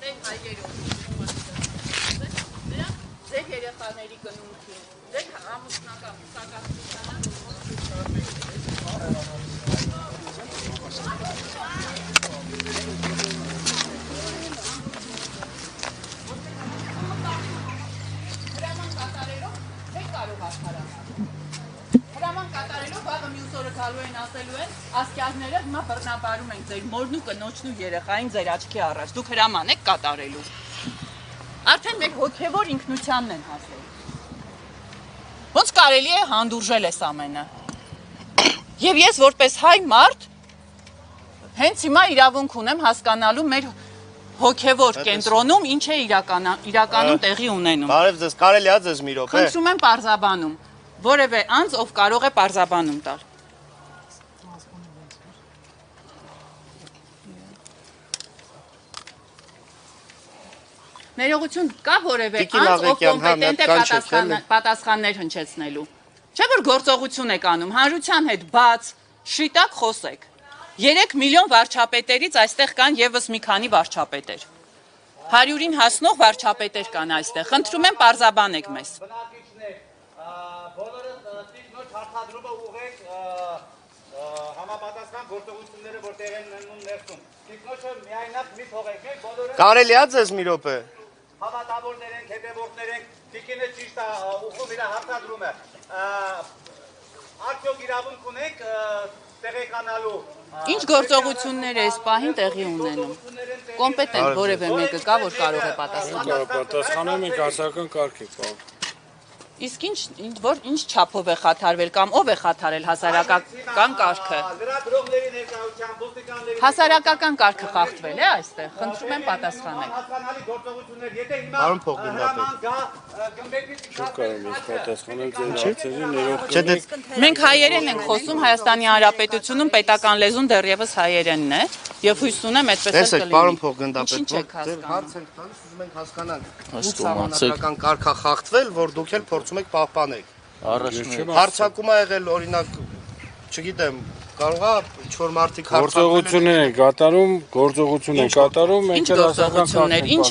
Տեր հայերով ձեր երեխաների կնունքին, ձեր ամուսնական Հրաման կատարելով վաղը մյուս օրը գալու են ասելու են ասկյազները հիմա բռնաբարում ենք ձեր մորն ու կնոջն ու երեխային ձեր աչքի առաջ դուք հրաման եք կատարելու արդեն մեր հոգևոր ինքնությանն են հասել ոնց կարելի է հանդուրժել այս ամենը եւ ես որպես հայ մարդ հենց հիմա իրավունք ունեմ հասկանալու մեր հոգևոր կենտրոնում ինչ է իրականում տեղի ունենում Բարև ձեզ կարելի է ձեզ մի րոպե Խնդրում եմ պարզաբանում որևէ անձ ով կարող է պարզաբանում տալ Ներողություն կա որևէ անձ ով կոմպետենտ է պատասխաններ հնչեցնելու Չէ որ գործողություն եք անում հանրության հետ բաց շիտակ խոսեք 3 միլիոն վարչապետերից այստեղ կան եւս մի քանի վարչապետեր 100-ին հասնող վարչապետեր կան այստեղ խնդրում եմ պարզաբանեք մեզ Բոլորը նոր հարցադրումը ուղղեք համապատասխան գործողությունները որտեղ են ունենում ներսում։ Տիկնոջը միայնակ մի թողեք, բոլորը Կարելի է ձեզ մի րոպե հավատավորներ են, հետևորդներ են, տիկինը ճիշտ է ուղղում իր հարցադրումը։ Արդյոք իրավունք ունեք տեղեկանալու Ինչ գործողություններ է այս պահին տեղի ունենում Կոմպետենտ որևէ մեկը կա որ կարող է պատասխանել Պատասխանում ենք ասական կարգի Իսկ ինչ չափով է խաթարվել կամ ով է խաթարել հասարակական կարգը լրագրողների ներկայությամբ ոստիկանների Հասարակական կարգը խախտվել է այստեղ խնդրում եմ պատասխանել հասկանալի գործողություններ եթե հիմա Պարոն փոխգնդապետ Մենք հայերեն ենք խոսում Հայաստանի Հանրապետությունում պետական լեզուն դեռևս հայերենն է եւ հույս ունեմ այդպես էլ կլինի Պարոն փոխգնդապետ Ինչ եք հասկանում հարց ենք տալիս ուզում ենք հասկանալ Ինչ համանadrական կարգա խախտվել որ դուք էլ փորձում եք պահպանել Հարցակում ա եղել օրինակ չգիտեմ կարող է 4 մարդիկ Գործողություններ են կատարում Ինչ գործողություններ ինչ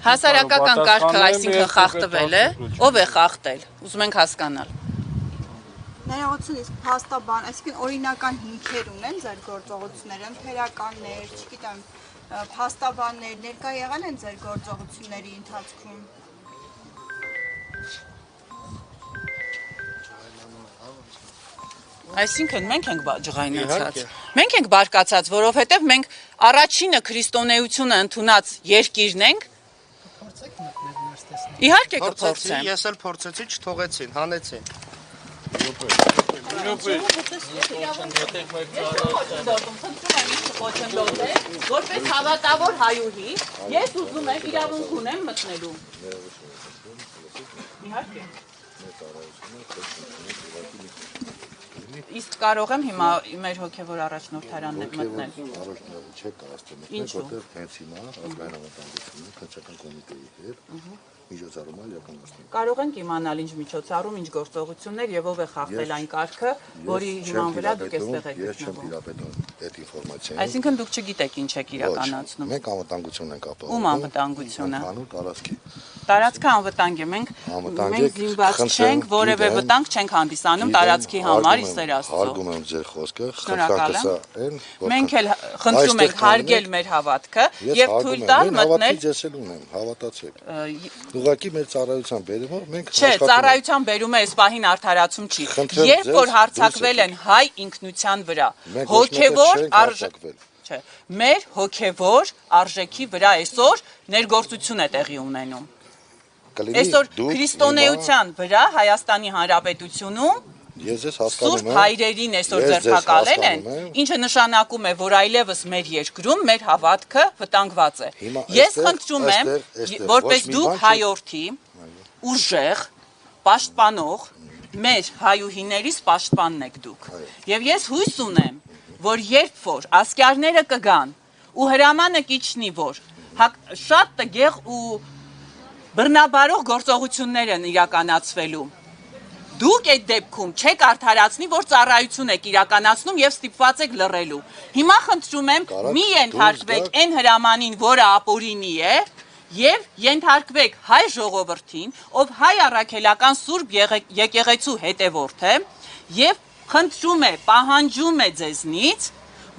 Հասարակական կարգը այսինքն խախտվել է ով է խախտել ուզում ենք հասկանալ Ներողություն իսկ փաստաբան, այսինքն օրինական հիմքեր ունեն ձեր գործողությունները, ընթերականներ, չգիտեմ, փաստաբաններ ներկա եղան են ձեր գործողությունների ընթացքում։ Այսինքն մենք ենք ջղայնացած։ Մենք ենք բարկացած, որովհետև մենք առաջինը քրիստոնեությունը ընդունած երկիրն ենք։ Իհարկե կփորձեմ։ Ես էլ փորձեցի, չթողեցին, հանեցին։ Որպես հավատավոր հայուհի, ես ուզում եմ իրավունք ունեմ մտնելու։ Իհարկե։ Իսկ կարող եմ հիմա մեր հոգևոր առաջնորդարանն մտնել։ Չեք կարաստել, որտեղ հենց հիմա ազգային անվտանգությունը քննչական կոմիտեի հետ միջոցառում է իրականացնում։ Կարող ենք իմանալ ինչ միջոցառում, ինչ գործողություններ եւ ով է խախտել այն կարգը, որի հիման վրա դուք այստեղ եք Ես չեմ տիրապետում այդ ինֆորմացիային։ Այսինքն դուք չգիտեք ինչ եք իրականացնում։ Մենք անվտանգություն ենք ապահովում։ Ում անվտանգությունը։ Հանուն տարածքի։ Տարածքը անվտանգ է, մենք զինված չենք, որևէ վտանգ չենք հանդիսանում տարածքի համար, իսեր Աստծո։ Հարգում եմ ձեր խոսքը, Շնորհակալ եմ։ Մենք էլ խնդրում ենք հարգել մեր հավատքը եւ թույլ տալ մտնել։ Ես էլ ունեմ, հավատացեք։ Ուղղակի մեր ծառայության բերումով մենք Չէ, ծառայության բերումը այս պահին արդարացում չի։ Երբ որ հարձակվել են հայ ինքնության վրա, հոգևոր Չէ, մեր հոգևոր արժեքի վրա այսօր ներգործություն է տեղի ունենում։ Այսօր քրիստոնեության վրա Հայաստանի Հանրապետությունում Սուրբ հայրերին այսօր ձերբակալել են, ինչը նշանակում է, որ այլևս մեր երկրում մեր հավատքը վտանգված է։ Ես խնդրում եմ, որպես դուք հայորդի, ուժեղ, պաշտպանող, մեր հայուհիներից պաշտպանն եք դուք։ Եվ ես հույս ունեմ, որ երբ որ ասկյարները կգան ու հրամանը կիչնի, որ շատ տգեղ ու բռնաբարող գործողություններ են իրականացվելու, Դուք այդ դեպքում չեք արդարացնի, որ ծառայություն եք իրականացնում եւ ստիպված եք լռելու։ Հիմա խնդրում եմ, մի ենթարկվեք այն հրամանին, որը ապօրինի է, եւ ենթարկվեք հայ ժողովրդին, ով հայ առաքելական Սուրբ եկեղեցու հետևորդ է, եւ խնդրում է, պահանջում է ձեզնից,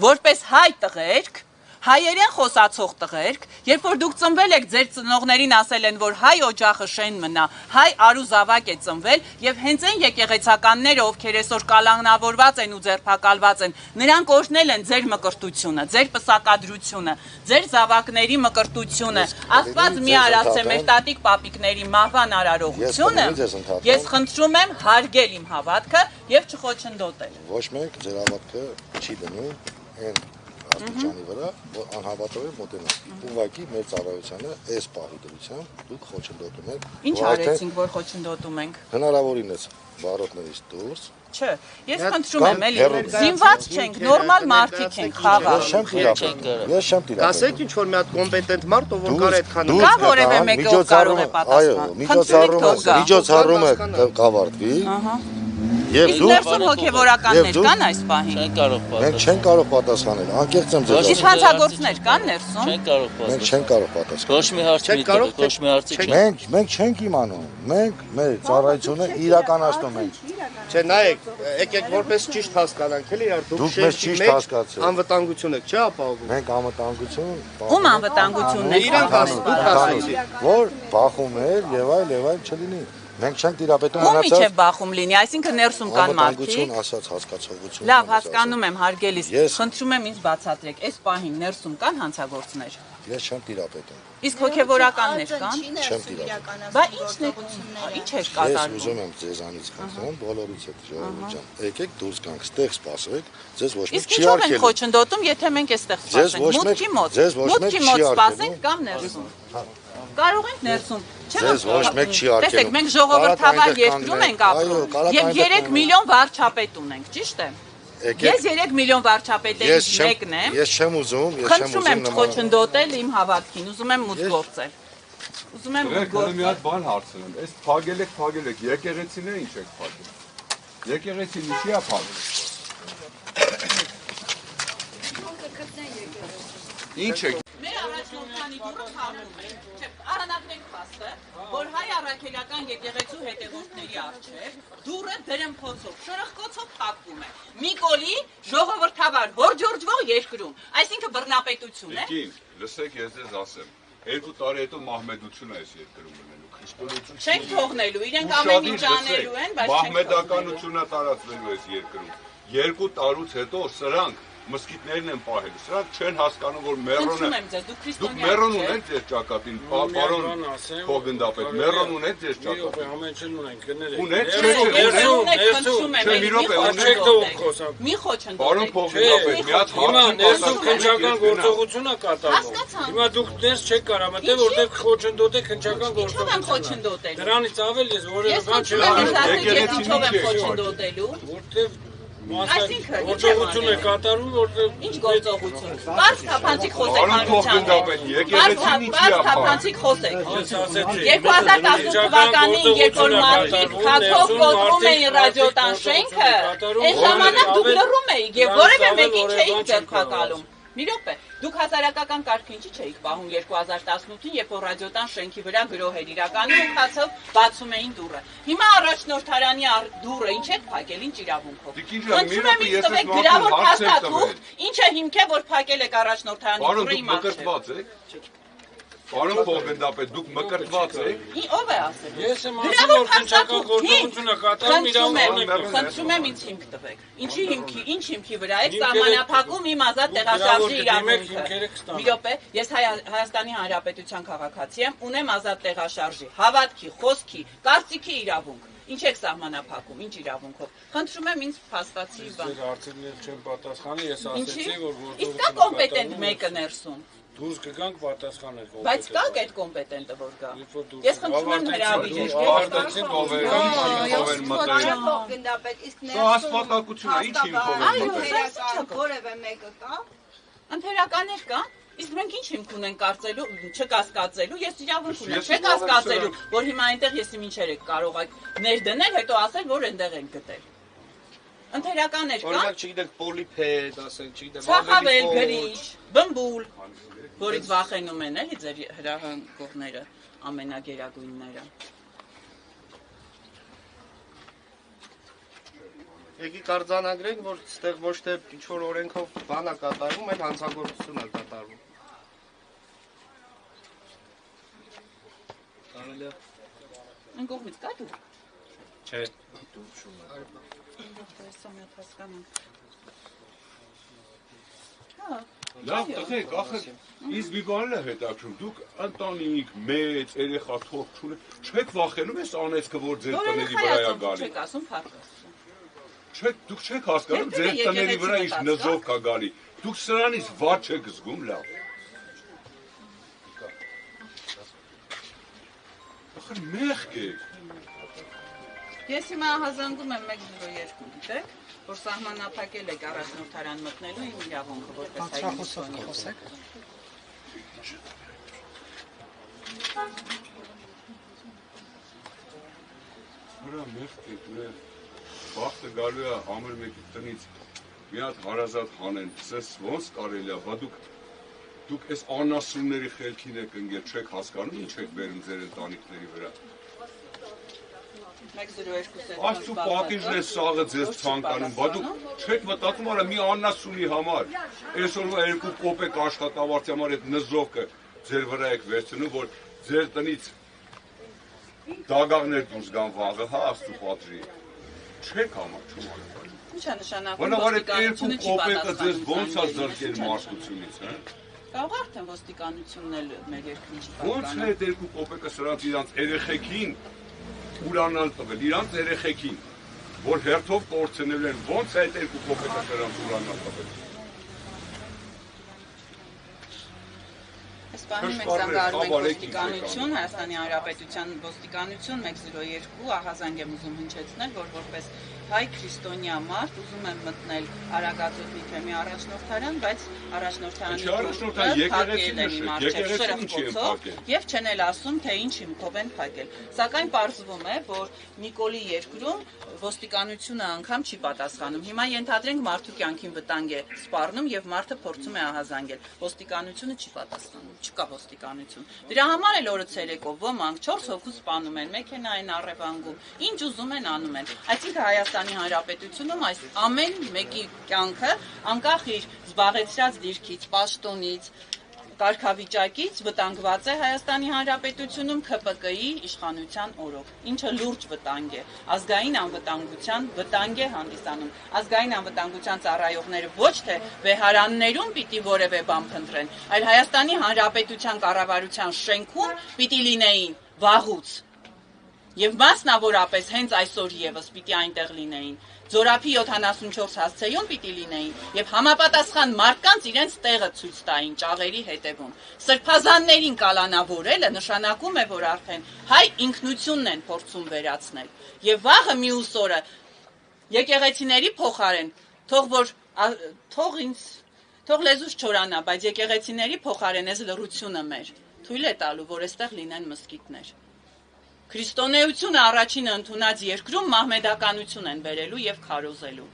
որպես հայ տղերք, հայերեն խոսացող տղերք, երբ որ դուք ծնվել եք, ձեր ծնողներին ասել են, որ հայ օջախը շեն մնա, հայ արուզավակ է ծնվել, եւ հենց այն եկեղեցականները, ովքեր այսօր կալանավորված են ու ձերբակալված են, նրանք օրհնել են ձեր մկրտությունը, ձեր պսակադրությունը, ձեր զավակների մկրտությունը, Աստված մի արածե մեր տատիկ պապիկների մահվան արարողությունը, ես խնդրում եմ հարգել իմ հավատքը եւ չխոչընդոտել։ Ոչ մեկ ձեր հավատքը չի դնում այն աստիճանի վրա, որ անհավատով է մոտենա։ Ուղղակի մեր ծառայությանը այս պահի դրությամբ դուք խոչընդոտում եք։ Ինչ արեցինք, որ խոչընդոտում ենք։ Հնարավորինս բարոտներից դուրս։ Չէ, ես խնդրում եմ, էլի, զինված չենք, նորմալ մարդիկ ենք, խաղաղ։ Ես չեմ տիրապետում։ Ասեք ինչ որ մի հատ կոմպետենտ մարդ, ով որ կարող է այդքան Կա որևէ մեկը ով կարող է պատասխանել։ Միջոցառումը կավարտվի։ Իսկ ներսում հոգևորականներ կան այս պահին։ Մենք չենք կարող պատասխանել, անկեղծ եմ ձեզ ասում։ Իսկ հանցագործներ կան ներսում։ Մենք չենք կարող պատասխանել։ Ոչ մի հարց մի տեղ, ոչ մի հարցի չէ։ Մենք չենք իմանում։ Մենք մեր ծառայությունը իրականացնում ենք։ Չէ, նայեք, եկեք որպես ճիշտ հասկանանք, էլի, яр դուք շեշտի մեջ անվտանգություն եք, չէ՞ ապահովում։ Մենք անվտանգություն Ում անվտանգությունն է։ Իրանք ասում, որ բախում էր եւ այլ չլինի։ Մենք չենք տիրապետում Ում իջև բախում լինի, այսինքն ներսում կան մարդիկ։ ասած հասկացողություն։ Լավ, հասկանում եմ, հարգելիս։ Խնդրում եմ ինձ բացատրեք, այս պահին ներսում կան հանցագործներ։ Ես չեմ տիրապետում։ Իսկ հոգևորականներ կան։ Չեմ տիրապետում։ Բա ինչն է, ինչ է Ես կատարվում։ ուզում եմ ձեզանից խնդրեմ, բոլորից հետ ժողովուրդ ջան, եկեք դուրս գանք, ստեղ սպասեք, ձեզ ոչ մեկ Իսկ չի ինչով են արգելում։ խոչընդոտում, եթե մենք այստեղ սպասենք, մուտքի մոտ։ Մուտքի մոտ սպասենք կամ ներսում։ Կարող ենք ներսում։ Ձեզ ոչ մեկ չի արգելում։ Տեսեք, մենք ժողովրդավար երկրում ենք ապրում եւ 3 միլիոն վարչապետ ունենք, ճիշտ է։ Ես 3 միլիոն վարչապետերից մեկն եմ։ Ես չեմ ուզում, Խնդրում եմ չխոչընդոտել իմ հավատքին, ուզում եմ մուտք գործել։ Ուզում եմ մուտք գործել։ Մի հատ բան հարցնեմ, այս փագել եք, եկեղեցին է ինչ եք փագել։ Եկեղեցին ինչի է փագել։ Ինչ եք։ Մեր առաջնորդանի դուրը խառնում է, չէ, առանձնեք փաստը, որ հայ առաքելական եկեղեցու հետևորդների առջև դուրը դրմփոցով, շրխկոցով փակվում է։ Միկոլի ժողովրդավար հորջորջվող երկրում, այսինքն բռնապետություն է։ Եկին, լսեք, ես ձեզ ասեմ, 2 տարի հետո մահմեդություն է այս երկրում լինելու, քրիստոնեություն։ Չենք թողնելու, իրենք ամեն ինչ անելու են, բայց չենք մահմեդականությունը տարածվելու այս երկրում։ 2 տարուց հետո սրանք մսկիթներն են պահել, սրանք չեն հասկանում, որ մերոնը դուք մերոն ունեք ձեր ճակատին, պարոն փոխգնդապետ, մերոն ունեք ձեր ճակատին։ Ամեն ինչ ունենք, գներեք։ Ունեք, մի խոչընդոտեք։ Պարոն փոխգնդապետ, մի հատ ներսում քննչական գործողություն է կատարվում։ Հիմա դուք դες չեք կարող մտել, որտեղ խոչընդոտեք քննչական գործողություն։ Դրանից ավել ես որևէ բան չեմ Ինչով եմ խոչընդոտելու։ որտեղ Այսինքն, գործողություն է կատարում, որտեղ ինչ գործողություն։ Բարձ թափանցիկ խոսեք Պարոն փոխգնդապետ, եկեղեցին ինչի է փակ։ Թափանցիկ խոսեք։ 2018 թվականին, երբ որ մարդիկ քաթով կոտրում էին ռադիոտան շենքը, այս ժամանակ դուք լռում էիք եւ որևէ մեկին չէիք ձեռքակալում։ Մի րոպե, դուք հասարակական կարգը ինչի չէիք պահում 2018-ին, երբ որ ռադիոտան շենքի վրա գրոհ էր իրականում ու քացով բացում էին դուռը։ Հիմա առաջնորդարանի դուռը ինչ եք փակել, ինչ իրավունքով։ Խնդրում եմ ինձ տվեք գրավոր փաստաթուղթ, ինչը հիմք է, որ փակել եք առաջնորդարանի դուռը իմ առջև։ Պարոն փոխգնդապետ, դուք մկրտված եք։ Ով է ասել։ Ես եմ ասում, որ քննչական գործողություն է կատարում, Խնդրում եմ ինձ հիմք տվեք։ Ինչի հիմքի, ինչ հիմքի վրա եք սահմանափակում իմ ազատ տեղաշարժի իրավունքը։ Մի րոպե, ես Հայաստանի Հանրապետության քաղաքացի եմ, ունեմ ազատ տեղաշարժի, հավատքի, խոսքի, կարծիքի իրավունք։ Ինչ եք սահմանափակում, ինչ իրավունքով։ Խնդրում եմ ինձ փաստացի բան։ Ձեր հարցերին չեմ պատասխանի, ես ասեցի, որ Իսկ կա կոմպետենտ մեկը ներսում։ դուրս կգանք պատասխանել կոմպետենտ։ Բայց կա այդ կոմպետենտը որ գա։ Ես խնդրում եմ հրավիրեք։ Արդեցին ով մտել։ Գնդապետ, իսկ Սա ասպատակություն է, ինչ հիմքով է մտել։ որևէ մեկը կա։ Ընթերականներ կան։ Իսկ մենք ինչ հիմք ունենք կարծելու, չկասկածելու, ես իրավունք ունեմ, չկասկածելու, որ հիմա այնտեղ ես ինչեր եք կարող ներդնել, հետո ասել, որ այնտեղ են գտել։ Ընթերականներ կան։ Օրինակ, չգիտեք, պոլիփեդ, ասենք, չգիտեմ, Ցախավել, գրիչ, բմբուլ, որից վախենում են էլի ձեր հրահանգողները, ամենագերագույնները։ Եկի կարձանագրենք, որ ստեղ ոչ թե ինչ-որ օրենքով բան է կատարվում, այլ հանցագործություն է կատարվում։ Այն կողմից կա դու։ Չէ։ Լավ, տղեկ, ախր, ինձ մի բան է հետաքրքրում, դուք ընտանիք, մեծ, երեխա, թող չունեք, չեք վախենում ես անեծքը, որ ձեր տների վրա է գալի։ Չեք ասում փառք։ Դուք չեք հասկանում ձեր տների վրա ինչ նզով կա գալի։ Դուք սրանից վատ չեք զգում, լավ։ Ախր մեղք եք։ Ես հիմա հազանգում եմ 102, գիտեք, որ սահմանափակել եք առաջնորդարան մտնելու իմ իրավունքը, որպես հայ խոսեք։ Հորա մեղք եք, բախտը գալու է ամր մեկի տնից մի հատ հարազատ հանեն, սես ոնց կարելի է, բա դուք այս անասունների խելքին եք ընկել, չեք հասկանում ինչ եք բերում ձեր ընտանիքների վրա։ 102 Աստծու պատիժն է սաղը ձեզ ցանկանում, բա դուք չեք մտածում արա մի անասունի համար, այսօրվա 2 կոպեկ աշխատավարձի համար այդ նզովքը ձեր վրա եք վերցնում, որ ձեր տնից դագաղներ դուրս գան վաղը, հա Աստծու պատժի։ Չեք համաչում։ Ինչ է նշանակում ոստիկանությունը չի պատասխանում։ Ոնց է զրկել մարդկությունից, հա։ Կարող արդեն ոստիկանությունն էլ մեր երկրի չի պատասխանում։ Ոնց է այդ 2 կոպեկը սրանց իրանց երեխեքին ուրանալ տվել, իրանց երեխեքին, որ հերթով կորցնել են, ոնց է այդ 2 կոպեկը սրանց ուրանալ տվել։ Այս բանի մենք զանգահարում ենք ոստիկանություն, Հայաստանի Հանրապետության ոստիկանություն 102, ահազանգ եմ ուզում հնչեցնել, որ որպես հայ քրիստոնյա մարդ ուզում եմ մտնել Արագածոտնի թեմի առաջնորդարան, բայց առաջնորդարանի եւ չեն էլ ասում, թե ինչ հիմքով են փակել։ Սակայն պարզվում է, որ Նիկոլի երկրում ոստիկանությունը անգամ չի պատասխանում։ Հիմա ենթադրենք մարդու կյանքին վտանգ է սպառնում եւ մարդը փորձում է ահազանգել։ Ոստիկանությունը չի պատասխանում, չկա ոստիկանություն։ Դրա համար էլ օրը ցերեկով ոմանք 4 հոգու սպանում են, մեքենա են առևանգում, ինչ ուզում են անում են։ Այսինքն Հայաստանի Հանրապետությունում այս ամեն մեկի կյանքը անկախ իր զբաղեցրած դիրքից, պաշտոնից, կարգավիճակից վտանգված է Հայաստանի Հանրապետությունում ՔՊԿ-ի իշխանության օրոք, ինչը լուրջ վտանգ է, ազգային անվտանգության վտանգ է հանդիսանում։ Ազգային անվտանգության ծառայողները ոչ թե վեհարաններում պիտի որևէ բան փնտրեն, այլ Հայաստանի Հանրապետության կառավարության շենքում պիտի լինեին վաղուց։ Եվ մասնավորապես հենց այսօր եւս պիտի այնտեղ լինեին։ Ձորափի 74 հասցեում պիտի լինեին եւ համապատասխան մարդկանց իրենց տեղը ցույց տային ճաղերի հետևում։ Սրբազաններին կալանավորելը նշանակում է, որ արդեն հայ ինքնությունն են փորձում վերացնել։ Եվ վաղը մյուս օրը եկեղեցիների փոխարեն թող լեզուս չորանա, բայց եկեղեցիների փոխարեն այս լռությունը մեր թույլ է տալու, որ այստեղ լինեն մզկիթներ։ Քրիստոնեությունը առաջինը ընդունած երկրում մահմեդականություն են բերելու եւ քարոզելու։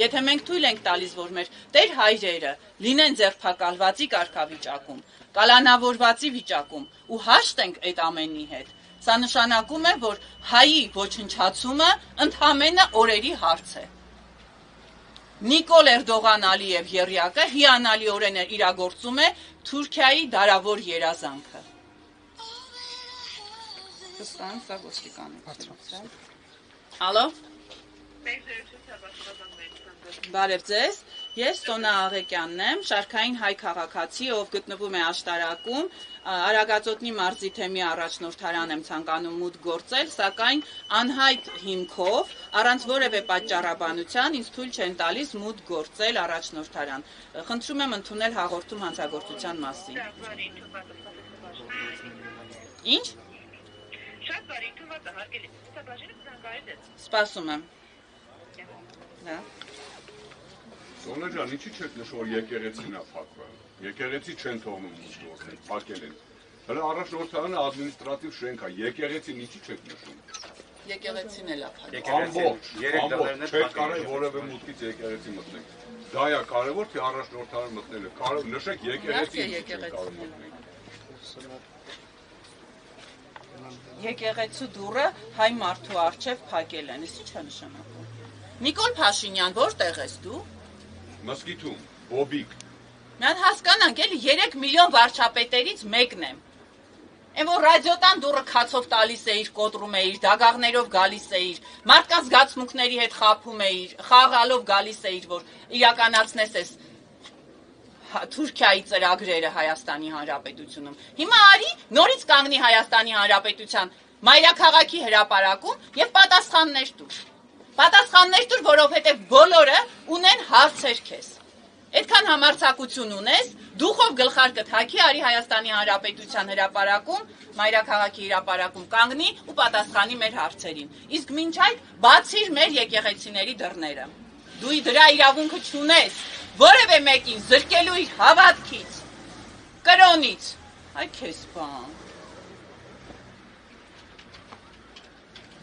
Եթե մենք թույլ ենք տալիս, որ մեր տեր հայրերը լինեն ձերբակալվածի կարգավիճակում, կալանավորվածի վիճակում ու հաշտ ենք այդ ամենի հետ, սա նշանակում է, որ հայի ոչնչացումը ընդհանրապես օրերի հարց է։ Նիկոլ Էրդողան Ալիև եռյակը հիանալիորեն իրագործում է Թուրքիայի դարավոր երազանքը։ Վստահ սա ոստիկանություն։ Ալո։ Բարև ձեզ։ Ես Տոնա Աղեկյանն եմ, շարքային հայ քաղաքացի, ով գտնվում է աշտարակում, Արագածոտնի մարզի թեմի առաջնորդարան եմ ցանկանում մուտք գործել, սակայն անհայտ հիմքով, առանց որևէ պատճառաբանության ինձ թույլ չեն տալիս մուտք գործել առաջնորդարան։ Խնդրում եմ ընդունել հաղորդում հանցագործության մասին։ Ինչ? Շատ բարի, թվաց հարգելի ցուցաբաժինը ցանկարել է։ Սպասում եմ։ Դա։ Սոնե ջան, ինչի՞ չեք նշում, որ եկեղեցին է փակվել։ Եկեղեցի չեն թողնում ուստորներ, փակել են։ Հələ առաջնորդարանը ադմինիստրատիվ շենք է, եկեղեցին ինչի՞ չեք նշում։ Եկեղեցին էլ է փակել։ Ամբողջ, չեք կարող որևէ մուտքից եկեղեցի մտնեք։ Դա է կարևոր, թե առաջնորդարանը մտնելը։ Կարող նշեք եկեղեցին չեք կարող մտնել։ Եկեղեցու դուռը հայ մարդու առջև փակել են, իսկ ի՞նչ է նշանակում։ Նիկոլ Փաշինյան, որտեղ ես դու։ Մսկիթում, Բոբիկ։ Մի հատ հասկանանք, էլի 3 միլիոն վարչապետերից մեկն եմ։ Այն որ ռադիոտան դուռը քացով տալիս էիր, կոտրում էիր, դագաղներով գալիս էիր, մարդկանց զգացմունքների հետ խաբում էիր, խաղալով գալիս էիր, որ իրականացնես այս Թուրքիայի ծրագրերը Հայաստանի Հանրապետությունում։ Հիմա արի նորից կանգնի Հայաստանի Հանրապետության մայրաքաղաքի հրապարակում եւ պատասխաններ տուր։ Պատասխաններ տուր, որովհետեւ բոլորը ունեն հարցեր քեզ։ Այդքան համարձակություն ունես, դուխով գլխարկդ հագի արի Հայաստանի Հանրապետության հրապարակում, մայրաքաղաքի հրապարակում կանգնի ու պատասխանի մեր հարցերին։ Իսկ մինչ այդ բացիր մեր եկեղեցիների դռները։ Դու դրա իրավունքը չունես որևէ մեկին զրկելու իր հավատքից, կրոնից։ Այ քեզ բան։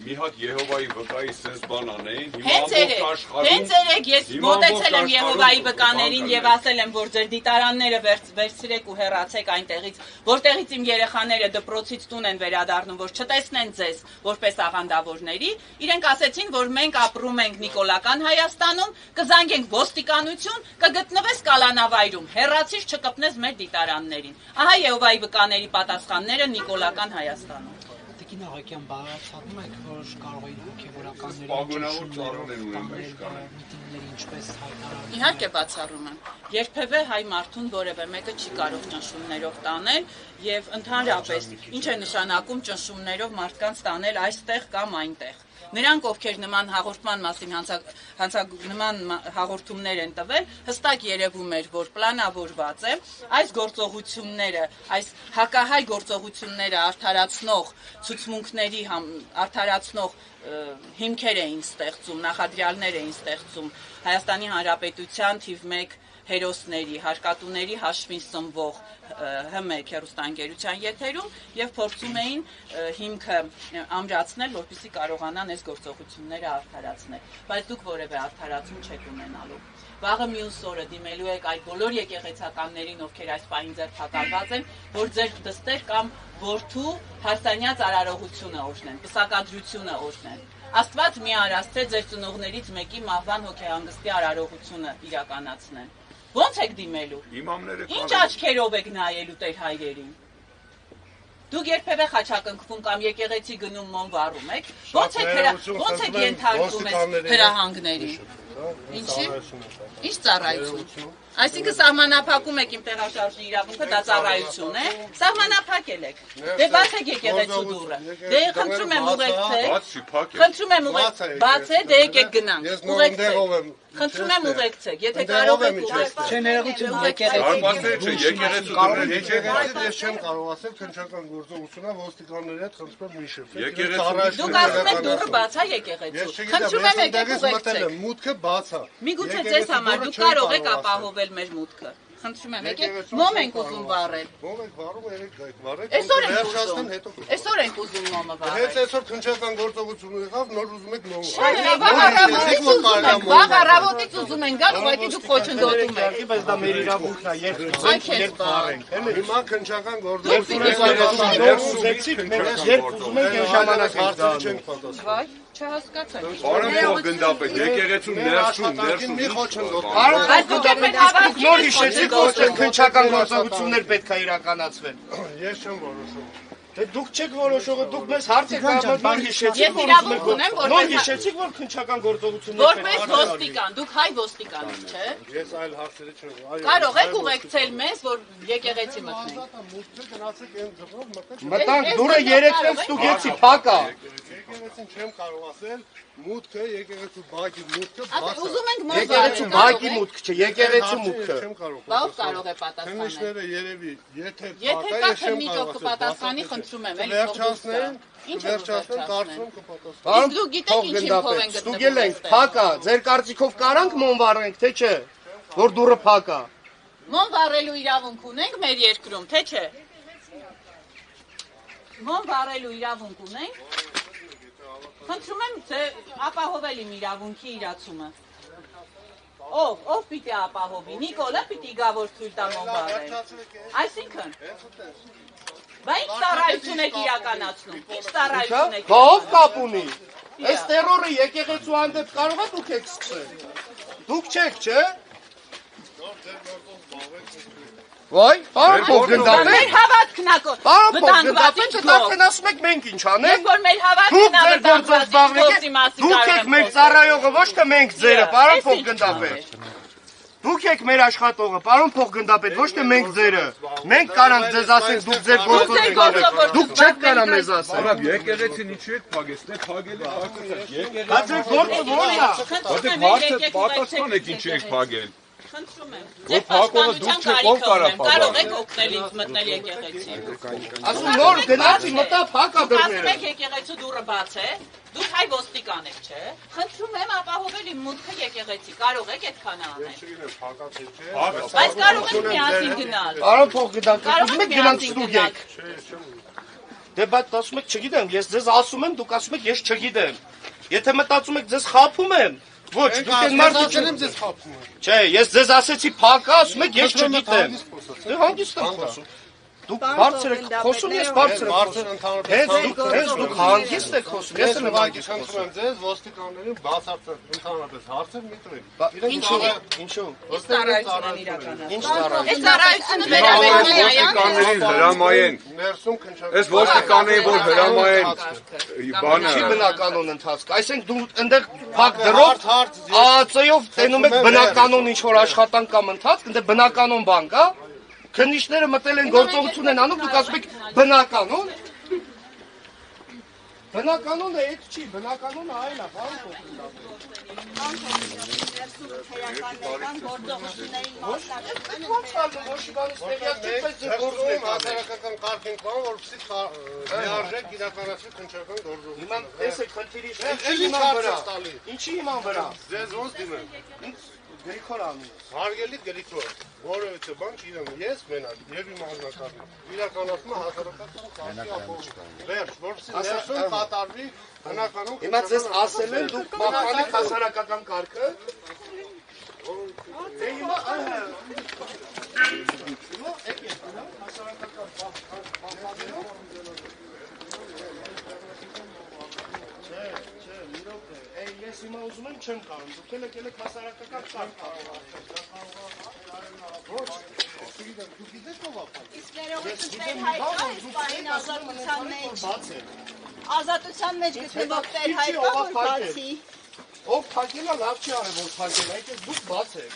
Մի հատ Եհովայի վկայի sense բան անեին, հենց երեք ես մոտեցել եմ Եհովայի վկաներին եւ ասել եմ, որ ձեր դիտարանները վերցրեք ու հեռացեք այնտեղից, որտեղից իմ երեխաները դպրոցից տուն են վերադառնում, որ չտեսնեն ձեզ որպես աղանդավորների, իրենք ասեցին, որ մենք ապրում ենք նիկոլական Հայաստանում, կզանգենք ոստիկանություն, կգտնվես կալանավայրում, հեռացիր չկպնես մեր դիտարաններին։ Ահա Եհովայի վկաների պատասխանները նիկոլական Հայաստանում։ Տիկին Աղակյան, բացառում եք, որ կարող էին հոգևորականների միտինգների ինչպես հայտարարել։ Իհարկե բացառում եմ։ Երբևէ հայ մարդուն որևէ մեկը չի կարող ճնշումներով տանել եւ ընդհանրապես ինչ է նշանակում ճնշումներով մարդկանց տանել այստեղ կամ այնտեղ։ Նրանք, ովքեր նման հաղորդման մասին նման հաղորդումներ են տվել, հստակ երևում էր, որ պլանավորված է այս գործողությունները, այս հակահայ գործողությունները արդարացնող ցուցմունքների արդարացնող հիմքեր էին ստեղծում, նախադրյալներ էին ստեղծում Հայաստանի Հանրապետության թիվ 1 հերոսների, հարկատուների հաշվին սնվող H1 հեռուստաընկերության եթերում եւ փորձում էին հիմքը ամրացնել, որպեսզի կարողանան այս գործողությունները արդարացնել։ Բայց դուք որևէ արդարացում չեք ունենալու։ Վաղը մյուս օրը դիմելու եք այդ բոլոր եկեղեցականներին, ովքեր այս պահին ձերբակալված են, որ ձեր դստեր կամ որդու հարսանյաց արարողությունը օրհնեն, պսակադրությունը օրհնեն։ Աստված մի արած թե ձեր ծնողներից մեկի մահվան հոգեհանգստի արարողությունը իրականացնեն։ Ո՞նց եք դիմելու։ Ինչ աչքերով եք նայելու Տեր հայրերին։ Դուք երբևէ խաչակնքվում կամ եկեղեցի գնում մոմ վառում եք։ Ո՞նց եք ենթարկվում հրահանգների։ Ինչի՞։ Ինչ ծառայություն։ Այսինքն սահմանափակում եք իմ տեղաշարժի իրավունքը, դա ծառայություն է։ Սահմանափակել եք։ Դե բացեք եկեղեցու դուռը։ Դե խնդրում եմ ուղեկցեք։ Խնդրում եմ ուղեկցեք։ Բաց է, դե եկեք գնանք։ Ուղեկցեք։ Խնդրում եմ ուղեկցեք, եթե կարող եք ուղեկցեք։ Չէ, ներողություն, եկեղեցի ես չեմ կարող ասել, քննչական գործողությունն ոստիկանների հետ խնդրում եմ մի շփվել։ Դուք ասում եք դուռը բաց է եկեղեցու։ Խնդրում եմ եկեք ուղեկցեք։ Մուտքը բաց է։ Միգուցե ձեզ համար դուք կարող եք ապահովել մեր մուտքը։ Խնդրում եմ, եկեք մոմ ենք ուզում վառել։ Մոմ ենք վառում, երեք վառեք։ Այսօր ենք ուզում մոմը վառել։ Հենց այսօր քննչական գործողություն եղավ, նոր ուզում եք մոմ վառել։ Վաղ առավոտից ուզում ենք գալ, ուղղակի դուք խոչընդոտում եք։ Բայց դա մեր իրավունքն է, երբ վառենք։ Հիմա քննչական ուզում եք այն ժամանակ հարցեր չենք պատասխանում։ Վայ, չհասկացա։ Բարով գնդապետ, եկեղեցու ներսում մի խոչընդոտ։ Այս դուք եք մեր հավատքի նոր հիշեցիք, որ քննչական գործողություններ պետք է իրականացվեն։ Ես չեմ որոշում։ Դե դուք չեք որոշողը, դուք մեզ հարց եք տալիս, նոր հիշեցիք, նոր հիշեցիք, որ քննչական գործողություններ որպես ոստիկան, դուք հայ ոստիկան եք, չէ՞։ Ես այլ հարցերի չեմ։ Կարող եք ուղեկցել մեզ, որ եկեղեցի մտնենք։ Մուտքը գնացեք այն ձեռով մտեք։ մտանք դուրը 3-ից ստուգեցի, փակ է։ Եկեղեցին չեմ կարող ասել, մուտքը եկեղեցու բակի մուտքը բաց է։ Ուզում ենք մոմ Եկեղեցու բակի մուտքը չէ, եկեղեցու մուտքը։ Չեմ կարող։ Բավ կարող է պատասխանել։ Քննիչները երևի, եթե Եթե կա քննիչով կպատասխանի, խնդրում եմ, էլի վերջացնեն, Ինչ վերջացնեն, կարծում եմ կպատասխանեն։ Իսկ դուք գիտեք ինչի փող են գտնվում։ Ստուգել ենք, փակ է, ձեր կարծիքով կարանք մոմ վառենք, թե չէ։ որ դուրը փակ է։ Մոմ վառելու իրավունք ունենք մեր երկրում, թե չէ։ Մոմ վառելու իրավունք ունենք։ Խնդրում եմ, թե ապահովել իմ իրավունքի իրացումը։ Ով պիտի ապահովի, Նիկոլը պիտի գա, որ թույլ տա մոմ վառել։ Այսինքն, բա ինչ ծառայություն եք իրականացնում, ինչ ծառայություն եք։ Բա ով կապ ունի։ Այս տերորը եկեղեցու հանդեպ կարող է դուք եք սկսել։ Դուք չեք, չէ։ Վայ, պարոն փոխգնդապետ։ Մեր հավատքն է վտանգված, դատեն ասում եք մենք ինչ անենք։ Երբ որ մեր հավատքն է վտանգված, դուք եք մեր ծառայողը, ոչ թե մենք ձերը, պարոն փոխգնդապետ։ Դուք եք մեր աշխատողը, պարոն փոխգնդապետ, ոչ թե մենք ձերը։ Մենք կարանք ձեզ ասենք դուք ձեր գործով եք արել։ Դուք չեք կարա մեզ ասել։ Արավ եկեղեցին ինչու եք փագեցնել, փագել եք եկեղեցին։ Բայց այդ գործը ո՞րն է։ Որտե հարցը պատասխան եք ինչ եք փագել։ Խնդրում եմ, ձեր պաշտպանության կարիքը ունեմ, կարող եք օգնել ինձ մտնել եկեղեցի։ Ասում նոր գնացի մտա փակա դռները։ Ասում եք եկեղեցու դուռը բաց է, դուք հայ ոստիկան եք, չէ։ Խնդրում եմ ապահովել իմ մուտքը եկեղեցի, կարող եք այդքանը անել։ Բայց կարող եք միասին գնալ։ Պարոն փոխգնդապետ, ուզում եք գնանք ստուգեք։ Դե բայց ասում եք չգիտեմ, ես ձեզ ասում եմ, դուք ասում եք ես չգիտեմ։ Եթե մտածում եք ձեզ խաբում եմ, ոչ, դուք այն մարդը չեմ ձեզ խաբում եմ։ Չէ, ես ձեզ ասեցի փակա, ասում եք ես չգիտեմ։ Դե հանգիստ եմ խոսում։ Դուք բարձր եք խոսում, ես բարձր եմ խոսում։ Հենց դուք հանգիստ եք խոսում, ես եմ հանգիստ խոսում։ Ձեզ ոստիկաններին բացարձակ ընդհանրապես հարցեր մի տվեք։ Ինչու՞։ Ինչ ծառայություն են իրականացնում։ Ինչ ծառայություն։ Այս ծառայությունը վերաբերում է Ոստիկաններին հրամայեն։ Ներսում քնչական։ Այս ոստիկաններին որ հրամայեն բանը։ Չի բնականոն ընթացք։ Այսինքն դու այնտեղ փակ դրով ԱԱՑ-ով տենում եք բնականոն ինչ որ աշխատանք կամ ընթացք, այնտեղ բնականոն բան կա։ Քննիչները մտել են գործողություն են անում, դուք ասում եք բնականոն։ Բնականոնը այդ չի, բնականոնը այլ է, բան հասարակական կարգ ենք բան, որպեսզի լիարժեք իրականացվի քննչական գործողություն։ Հիմա տեսեք խնդիրի ինչի իման վրա։ Ձեզ ոնց դիմեմ։ Գրիգոր անում։ Հարգելի Գրիգոր, որևէ բան չիրեմ, ես մենակ եւ իմ անձնակազմը իրականացումը հասարակական կարգի ապահովում։ Վերջ, որպեսզի ներսում կատարվի բնականում։ Հիմա ձեզ ասել են դուք պահպանեք հասարակական կարգը։ Դե հիմա Ես հիմա ուզում եմ չեմ կարող, դուք եք հասարակական կարգ ոչ, դուք գիտեք ով է։ Իսկ ներողություն հայտնի այս ազատության մեջ։ Ազատության մեջ գտնվող տեր հայտնի որ բացի։ Ով փակել է, լավ չի արել որ փակել, այդպես դուք բաց եք։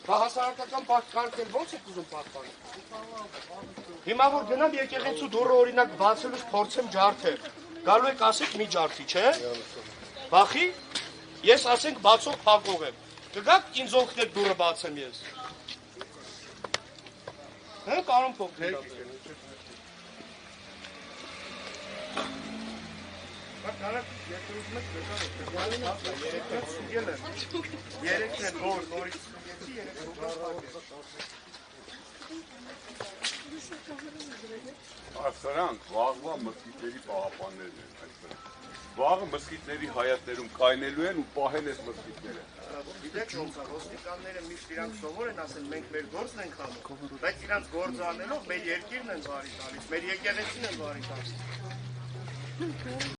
Բա հասարակական կարգեր ո՞նց եք ուզում պահպանել։ Հիմա որ գնամ եկեղեցու դուռը օրինակ բացելուց փորձեմ ջարդել։ Գալու եք ասեք մի ջարդի, չէ՞։ Բախի, ես ասենք բացող փակող եմ։ Կգաք ինձ օգնեք դուռը բացեմ ես։ Հա, պարոն փոխգնդապետ։ Կարակ երկրում եք գալու երեքն են նորից ստուգեցի, երեք Սրանք վաղվա մսկիթների պահապաններն են այստեղ։ Վաղը մսկիթների հայատներում կայնելու են ու պահեն այս մսկիթները։ Գիտեք ոնց է, ոստիկանները միշտ իրանք սովոր են ասել մենք մեր գործն ենք անում, բայց իրանք գործ անելով մեր երկիրն են բարի տալիս, մեր եկեղեցին են բարի տալիս։